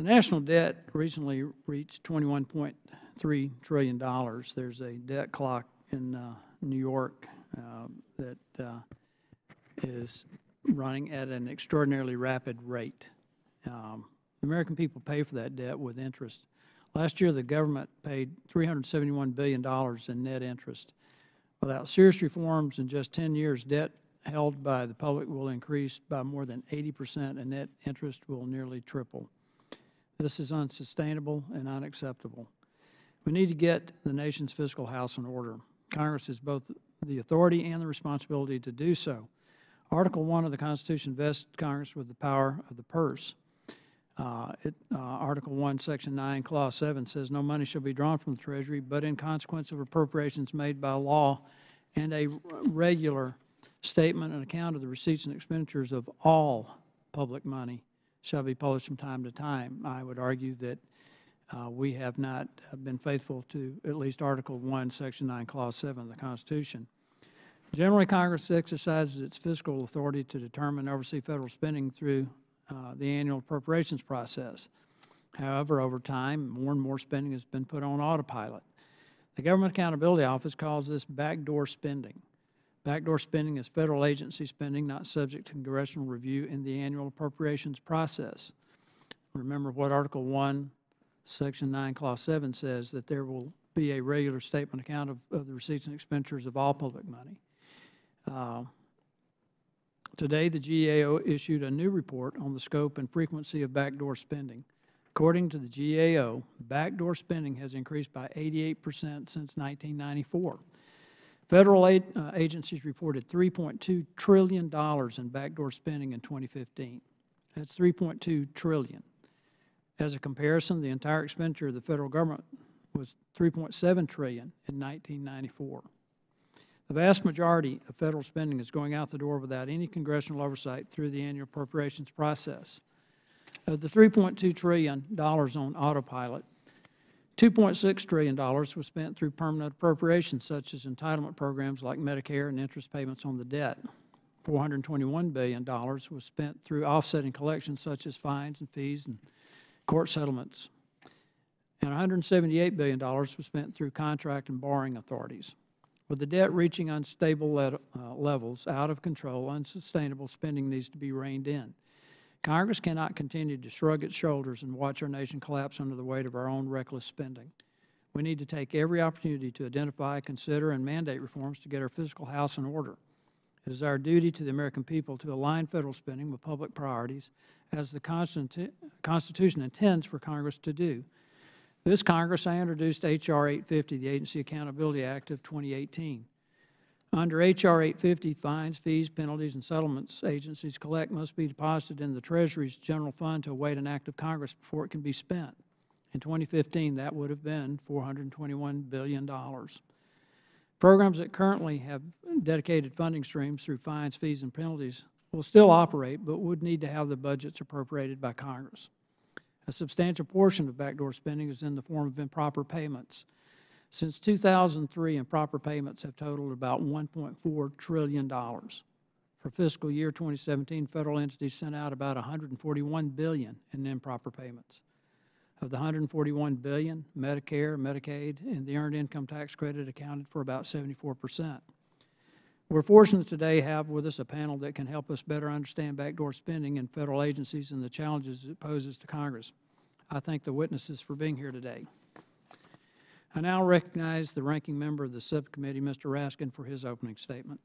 national debt recently reached $21.3 trillion. There's a debt clock in New York that is running at an extraordinarily rapid rate. The American people pay for that debt with interest. Last year, the government paid $371 billion in net interest. Without serious reforms in just 10 years, debt held by the public will increase by more than 80%, and net interest will nearly triple. This is unsustainable and unacceptable. We need to get the nation's fiscal house in order. Congress has both the authority and the responsibility to do so. Article 1 of the Constitution vests Congress with the power of the purse. Article 1, Section 9, Clause 7 says, no money shall be drawn from the Treasury, but in consequence of appropriations made by law and a regular statement and account of the receipts and expenditures of all public money shall be published from time to time. I would argue that we have not been faithful to at least Article 1, Section 9, Clause 7 of the Constitution. Generally, Congress exercises its fiscal authority to determine and oversee federal spending through the annual appropriations process. However, over time, more and more spending has been put on autopilot. The Government Accountability Office calls this backdoor spending. Backdoor spending is federal agency spending not subject to congressional review in the annual appropriations process. Remember what Article 1, Section 9, Clause 7 says, that there will be a regular statement account of the receipts and expenditures of all public money. Today, the GAO issued a new report on the scope and frequency of backdoor spending. According to the GAO, backdoor spending has increased by 88% since 1994. Federal agencies reported $3.2 trillion in backdoor spending in 2015. That's $3.2 trillion. As a comparison, the entire expenditure of the federal government was $3.7 trillion in 1994. The vast majority of federal spending is going out the door without any congressional oversight through the annual appropriations process. Of the $3.2 trillion on autopilot, $2.6 trillion was spent through permanent appropriations, such as entitlement programs like Medicare and interest payments on the debt. $421 billion was spent through offsetting collections, such as fines and fees and court settlements. And $178 billion was spent through contract and borrowing authorities. With the debt reaching unstable levels, out of control, unsustainable spending needs to be reined in. Congress cannot continue to shrug its shoulders and watch our nation collapse under the weight of our own reckless spending. We need to take every opportunity to identify, consider, and mandate reforms to get our fiscal house in order. It is our duty to the American people to align federal spending with public priorities, as the Constitution intends for Congress to do. This Congress, I introduced H.R. 850, the Agency Accountability Act of 2018. Under H.R. 850, fines, fees, penalties, and settlements agencies collect must be deposited in the Treasury's general fund to await an act of Congress before it can be spent. In 2015, that would have been $421 billion. Programs that currently have dedicated funding streams through fines, fees, and penalties will still operate, but would need to have the budgets appropriated by Congress. A substantial portion of backdoor spending is in the form of improper payments. Since 2003, improper payments have totaled about $1.4 trillion. For fiscal year 2017, federal entities sent out about $141 billion in improper payments. Of the $141 billion, Medicare, Medicaid, and the Earned Income Tax Credit accounted for about 74%. We're fortunate today to have with us a panel that can help us better understand backdoor spending in federal agencies and the challenges it poses to Congress. I thank the witnesses for being here today. I now recognize the ranking member of the subcommittee, Mr. Raskin, for his opening statement.